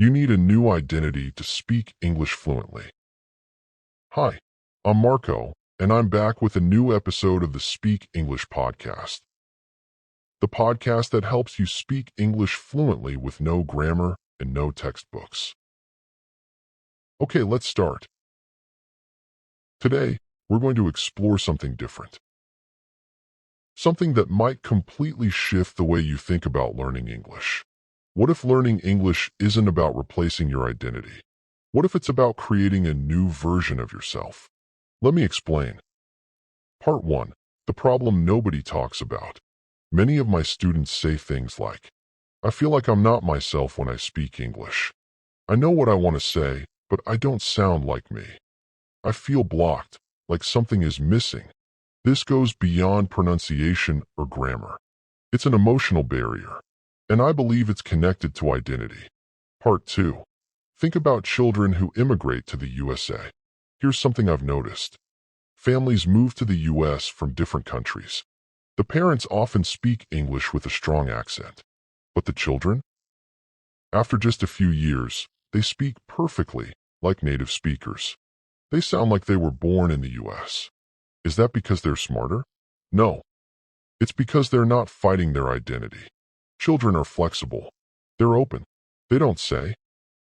You need a new identity to speak English fluently. Hi, I'm Marco, and I'm back with a new episode of the Speak English podcast, the podcast that helps you speak English fluently with no grammar and no textbooks. Okay, let's start. Today, we're going to explore something different. Something that might completely shift the way you think about learning English. What if learning English isn't about replacing your identity? What if it's about creating a new version of yourself? Let me explain. Part 1. The problem nobody talks about. Many of my students say things like, I feel like I'm not myself when I speak English. I know what I want to say, but I don't sound like me. I feel blocked, like something is missing. This goes beyond pronunciation or grammar. It's an emotional barrier, and I believe it's connected to identity. Part 2. Think about children who immigrate to the USA. Here's something I've noticed. Families move to the US from different countries. The parents often speak English with a strong accent. But the children? After just a few years, they speak perfectly, like native speakers. They sound like they were born in the US. Is that because they're smarter? No. It's because they're not fighting their identity. Children are flexible. They're open. They don't say,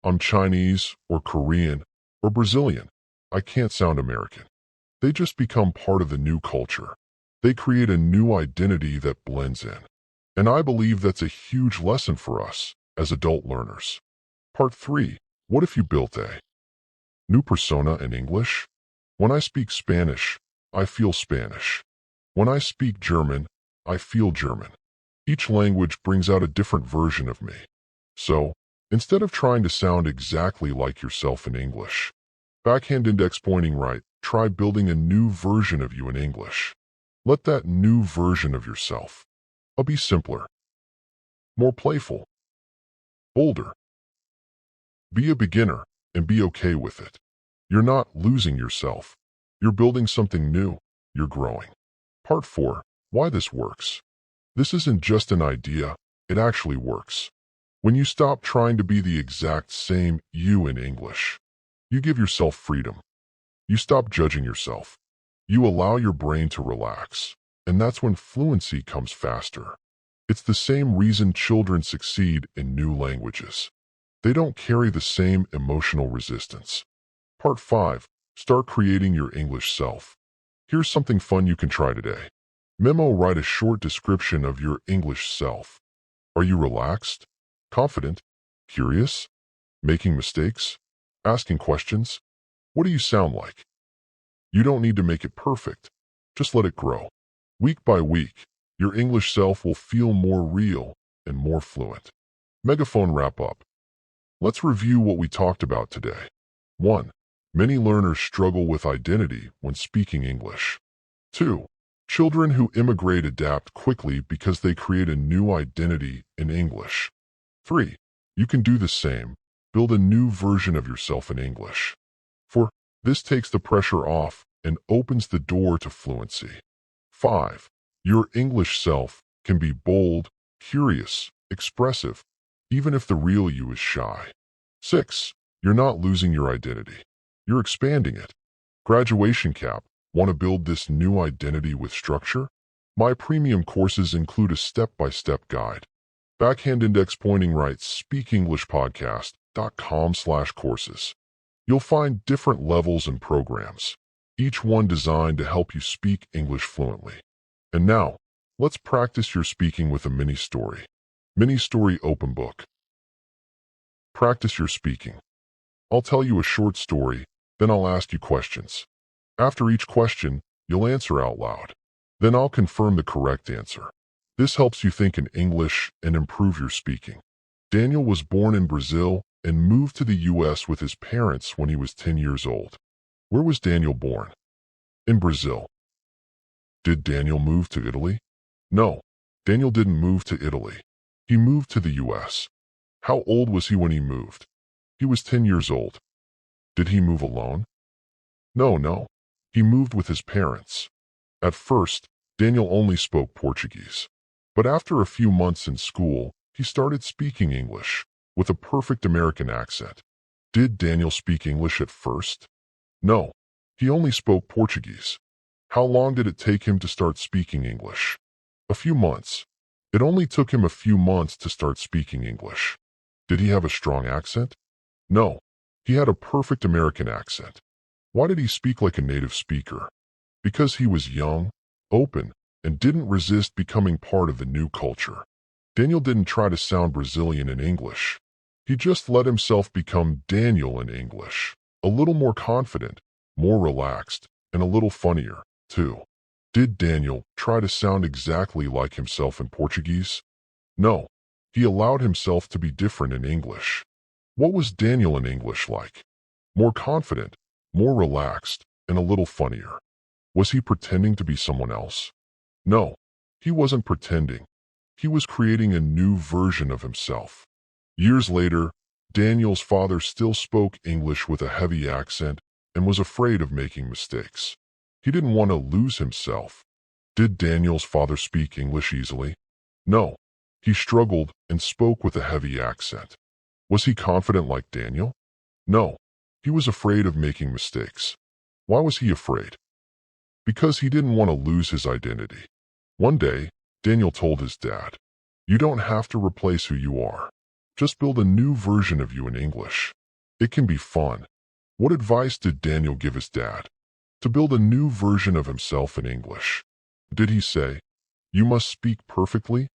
I'm Chinese or Korean or Brazilian. I can't sound American. They just become part of the new culture. They create a new identity that blends in. And I believe that's a huge lesson for us as adult learners. Part 3. What if you built a new persona in English? When I speak Spanish, I feel Spanish. When I speak German, I feel German. Each language brings out a different version of me. So, instead of trying to sound exactly like yourself in English, backhand index pointing right, try building a new version of you in English. Let that new version of yourself be simpler, more playful, bolder. Be a beginner and be okay with it. You're not losing yourself. You're building something new. You're growing. Part 4. Why this works. This isn't just an idea. It actually works. When you stop trying to be the exact same you in English, you give yourself freedom. You stop judging yourself. You allow your brain to relax. And that's when fluency comes faster. It's the same reason children succeed in new languages. They don't carry the same emotional resistance. Part 5. Start creating your English self. Here's something fun you can try today. Write a short description of your English self. Are you relaxed, confident, curious, making mistakes, asking questions? What do you sound like? You don't need to make it perfect. Just let it grow. Week by week, your English self will feel more real and more fluent. Megaphone wrap-up. Let's review what we talked about today. 1. Many learners struggle with identity when speaking English. 2. Children who immigrate adapt quickly because they create a new identity in English. 3. You can do the same. Build a new version of yourself in English. 4. This takes the pressure off and opens the door to fluency. 5. Your English self can be bold, curious, expressive, even if the real you is shy. 6. You're not losing your identity. You're expanding it. Graduation cap. Want to build this new identity with structure? My premium courses include a step-by-step guide. Backhand index pointing right, speakenglishpodcast.com/courses. You'll find different levels and programs, each one designed to help you speak English fluently. And now, let's practice your speaking with a mini story. Mini story open book. Practice your speaking. I'll tell you a short story, then I'll ask you questions. After each question, you'll answer out loud. Then I'll confirm the correct answer. This helps you think in English and improve your speaking. Daniel was born in Brazil and moved to the US with his parents when he was 10 years old. Where was Daniel born? In Brazil. Did Daniel move to Italy? No, Daniel didn't move to Italy. He moved to the US. How old was he when he moved? He was 10 years old. Did he move alone? No. He moved with his parents. At first, Daniel only spoke Portuguese. But after a few months in school, he started speaking English. with a perfect American accent. Did Daniel speak English at first? No, he only spoke Portuguese. How long did it take him to start speaking English? A few months. It only took him a few months to start speaking English. Did he have a strong accent? No, he had a perfect American accent. Why did he speak like a native speaker? Because he was young, open, and didn't resist becoming part of the new culture. Daniel didn't try to sound Brazilian in English. He just let himself become Daniel in English, a little more confident, more relaxed, and a little funnier, too. Did Daniel try to sound exactly like himself in Portuguese? No, he allowed himself to be different in English. What was Daniel in English like? More confident, more relaxed, and a little funnier. Was he pretending to be someone else? No, he wasn't pretending. He was creating a new version of himself. Years later, Daniel's father still spoke English with a heavy accent and was afraid of making mistakes. He didn't want to lose himself. Did Daniel's father speak English easily? No, he struggled and spoke with a heavy accent. Was he confident like Daniel? No, he was afraid of making mistakes. Why was he afraid? Because he didn't want to lose his identity. One day, Daniel told his dad, "You don't have to replace who you are. Just build a new version of you in English. It can be fun." What advice did Daniel give his dad? To build a new version of himself in English. Did he say, "You must speak perfectly"?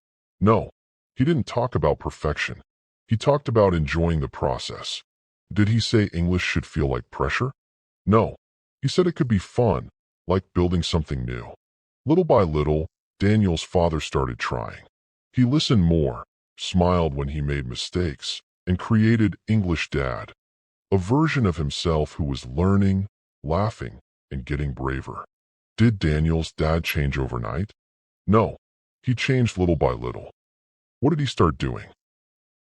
No, he didn't talk about perfection. He talked about enjoying the process. Did he say English should feel like pressure? No, he said it could be fun, like building something new. Little by little, Daniel's father started trying. He listened more, smiled when he made mistakes, and created English Dad, a version of himself who was learning, laughing, and getting braver. Did Daniel's dad change overnight? No, he changed little by little. What did he start doing?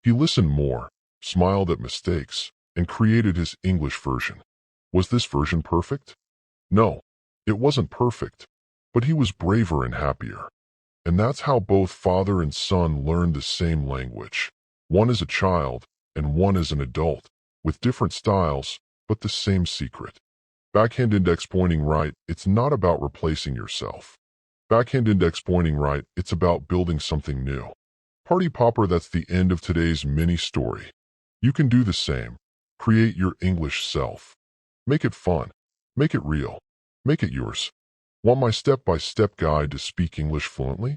He listened more, smiled at mistakes, and created his English version. Was this version perfect? No, it wasn't perfect, but he was braver and happier. And that's how both father and son learned the same language. One as a child and one as an adult, with different styles, but the same secret. Backhand index pointing right, it's not about replacing yourself. Backhand index pointing right, it's about building something new. Party popper, that's the end of today's mini story. You can do the same. Create your English self. Make it fun. Make it real. Make it yours. Want my step-by-step guide to speak English fluently?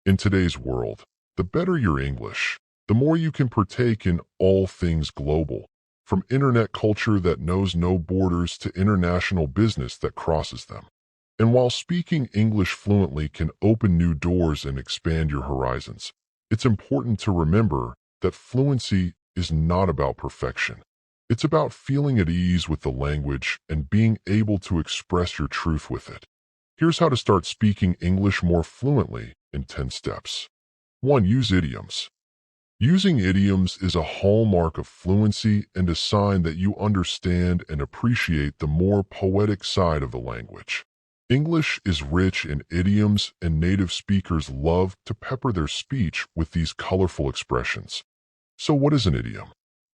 In today's world, the better your English, the more you can partake in all things global, from internet culture that knows no borders to international business that crosses them. And while speaking English fluently can open new doors and expand your horizons, it's important to remember that fluency is not about perfection. It's about feeling at ease with the language and being able to express your truth with it. Here's how to start speaking English more fluently in 10 steps. 1. Use idioms. Using idioms is a hallmark of fluency and a sign that you understand and appreciate the more poetic side of the language. English is rich in idioms, and native speakers love to pepper their speech with these colorful expressions. So what is an idiom?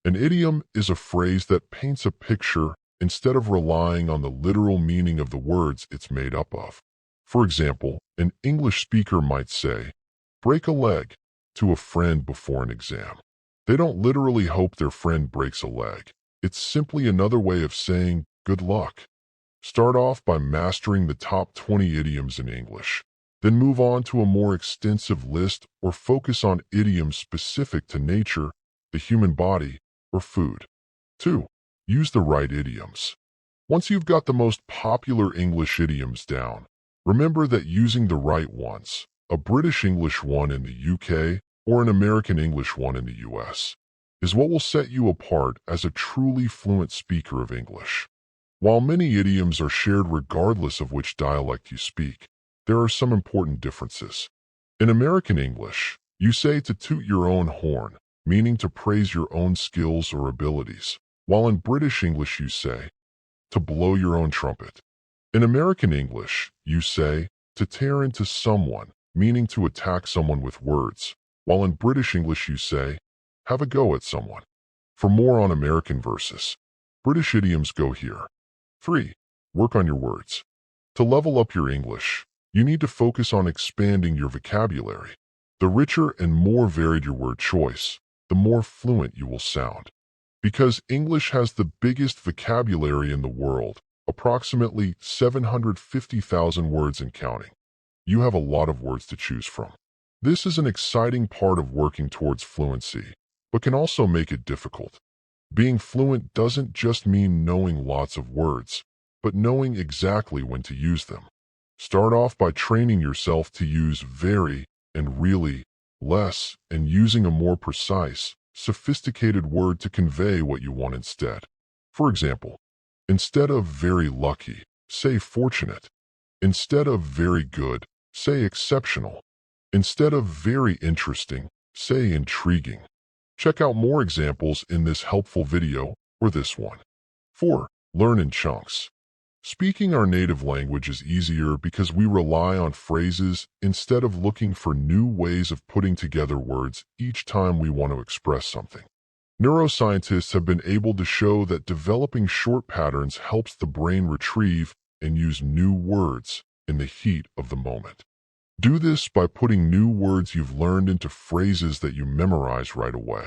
An idiom is a phrase that paints a picture instead of relying on the literal meaning of the words it's made up of. For example, an English speaker might say, "break a leg," to a friend before an exam. They don't literally hope their friend breaks a leg. It's simply another way of saying good luck. Start off by mastering the top 20 idioms in English. Then move on to a more extensive list or focus on idioms specific to nature, the human body, or food. 2. Use the right idioms. Once you've got the most popular English idioms down, remember that using the right ones, a British English one in the UK or an American English one in the US, is what will set you apart as a truly fluent speaker of English. While many idioms are shared regardless of which dialect you speak, there are some important differences. In American English, you say to toot your own horn, meaning to praise your own skills or abilities, while in British English you say to blow your own trumpet. In American English, you say to tear into someone, meaning to attack someone with words, while in British English you say Have a go at someone. For more on American verses, British idioms, go here. 3. Work on your words. To level up your English, you need to focus on expanding your vocabulary. The richer and more varied your word choice, the more fluent you will sound. Because English has the biggest vocabulary in the world, approximately 750,000 words and counting, you have a lot of words to choose from. This is an exciting part of working towards fluency, but can also make it difficult. Being fluent doesn't just mean knowing lots of words, but knowing exactly when to use them. Start off by training yourself to use very and really less and using a more precise, sophisticated word to convey what you want instead. For example, instead of very lucky, say fortunate. Instead of very good, say exceptional. Instead of very interesting, say intriguing. Check out more examples in this helpful video or this one. 4. Learn in chunks. Speaking our native language is easier because we rely on phrases instead of looking for new ways of putting together words each time we want to express something. Neuroscientists have been able to show that developing short patterns helps the brain retrieve and use new words in the heat of the moment. Do this by putting new words you've learned into phrases that you memorize right away.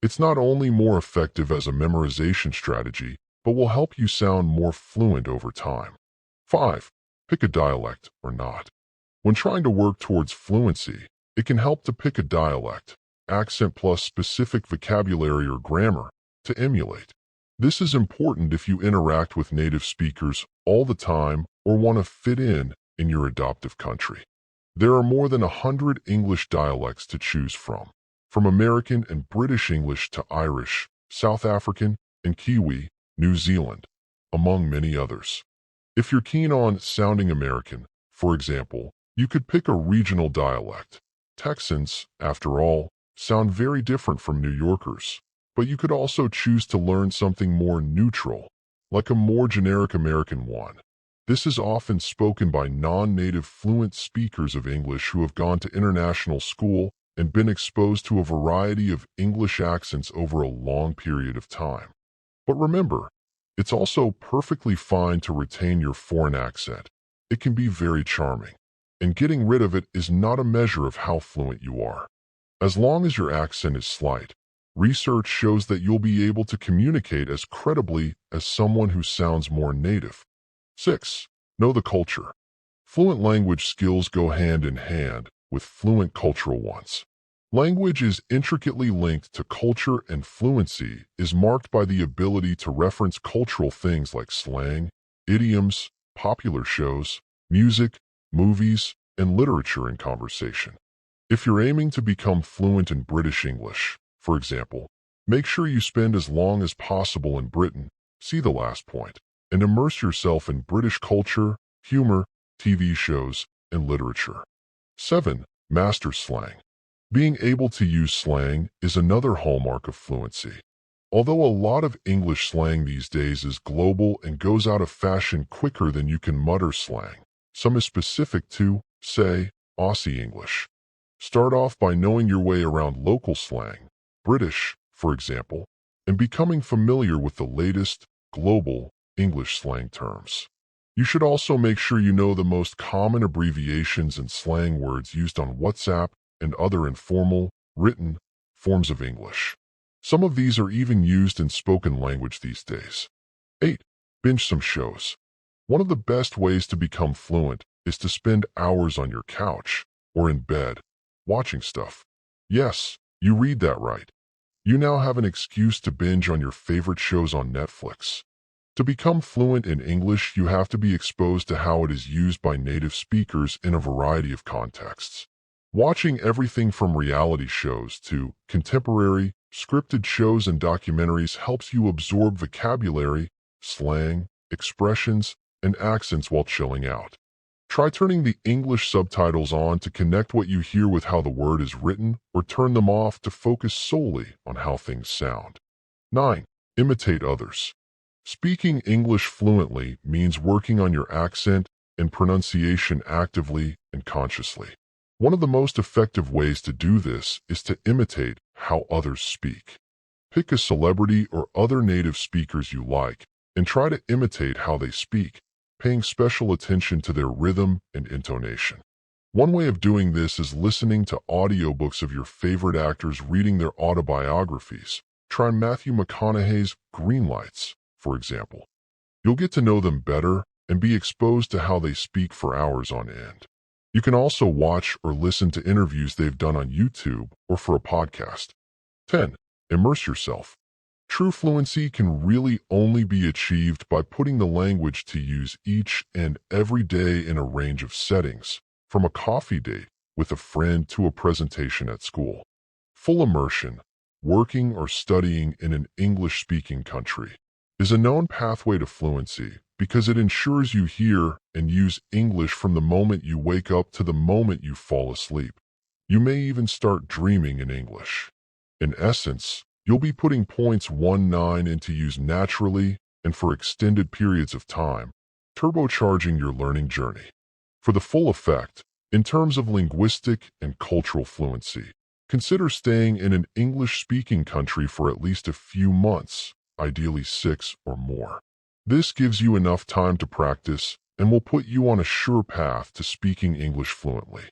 It's not only more effective as a memorization strategy, but will help you sound more fluent over time. 5. Pick a dialect or not. When trying to work towards fluency, it can help to pick a dialect, accent plus specific vocabulary or grammar, to emulate. This is important if you interact with native speakers all the time or want to fit in your adoptive country. There are more than 100 English dialects to choose from American and British English to Irish, South African, and Kiwi, New Zealand, among many others. If you're keen on sounding American, for example, you could pick a regional dialect. Texans, after all, sound very different from New Yorkers, but you could also choose to learn something more neutral, like a more generic American one. This is often spoken by non-native fluent speakers of English who have gone to international school and been exposed to a variety of English accents over a long period of time. But remember, it's also perfectly fine to retain your foreign accent. It can be very charming, and getting rid of it is not a measure of how fluent you are. As long as your accent is slight, research shows that you'll be able to communicate as credibly as someone who sounds more native. 6. Know the culture. Fluent language skills go hand in hand with fluent cultural ones. Language is intricately linked to culture, and fluency is marked by the ability to reference cultural things like slang, idioms, popular shows, music, movies, and literature in conversation. If you're aiming to become fluent in British English, for example, make sure you spend as long as possible in Britain, see the last point, and immerse yourself in British culture, humor, TV shows, and literature. 7. Master slang. Being able to use slang is another hallmark of fluency. Although a lot of English slang these days is global and goes out of fashion quicker than you can mutter slang, some is specific to, say, Aussie English. Start off by knowing your way around local slang, British, for example, and becoming familiar with the latest, global, English slang terms. You should also make sure you know the most common abbreviations and slang words used on WhatsApp and other informal, written forms of English. Some of these are even used in spoken language these days. 8. Binge some shows. One of the best ways to become fluent is to spend hours on your couch or in bed watching stuff. Yes, you read that right. You now have an excuse to binge on your favorite shows on Netflix. To become fluent in English, you have to be exposed to how it is used by native speakers in a variety of contexts. Watching everything from reality shows to contemporary, scripted shows and documentaries helps you absorb vocabulary, slang, expressions, and accents while chilling out. Try turning the English subtitles on to connect what you hear with how the word is written, or turn them off to focus solely on how things sound. 9. Imitate others. Speaking English fluently means working on your accent and pronunciation actively and consciously. One of the most effective ways to do this is to imitate how others speak. Pick a celebrity or other native speakers you like and try to imitate how they speak, paying special attention to their rhythm and intonation. One way of doing this is listening to audiobooks of your favorite actors reading their autobiographies. Try Matthew McConaughey's Green Lights, for example. You'll get to know them better and be exposed to how they speak for hours on end. You can also watch or listen to interviews they've done on YouTube or for a podcast. 10. Immerse yourself. True fluency can really only be achieved by putting the language to use each and every day in a range of settings, from a coffee date with a friend to a presentation at school. Full immersion, working or studying in an English-speaking country, is a known pathway to fluency because it ensures you hear and use English from the moment you wake up to the moment you fall asleep. You may even start dreaming in English. In essence, you'll be putting points 1-9 into use naturally and for extended periods of time, turbocharging your learning journey. For the full effect, in terms of linguistic and cultural fluency, consider staying in an English-speaking country for at least a few months, ideally 6 or more. This gives you enough time to practice and will put you on a sure path to speaking English fluently.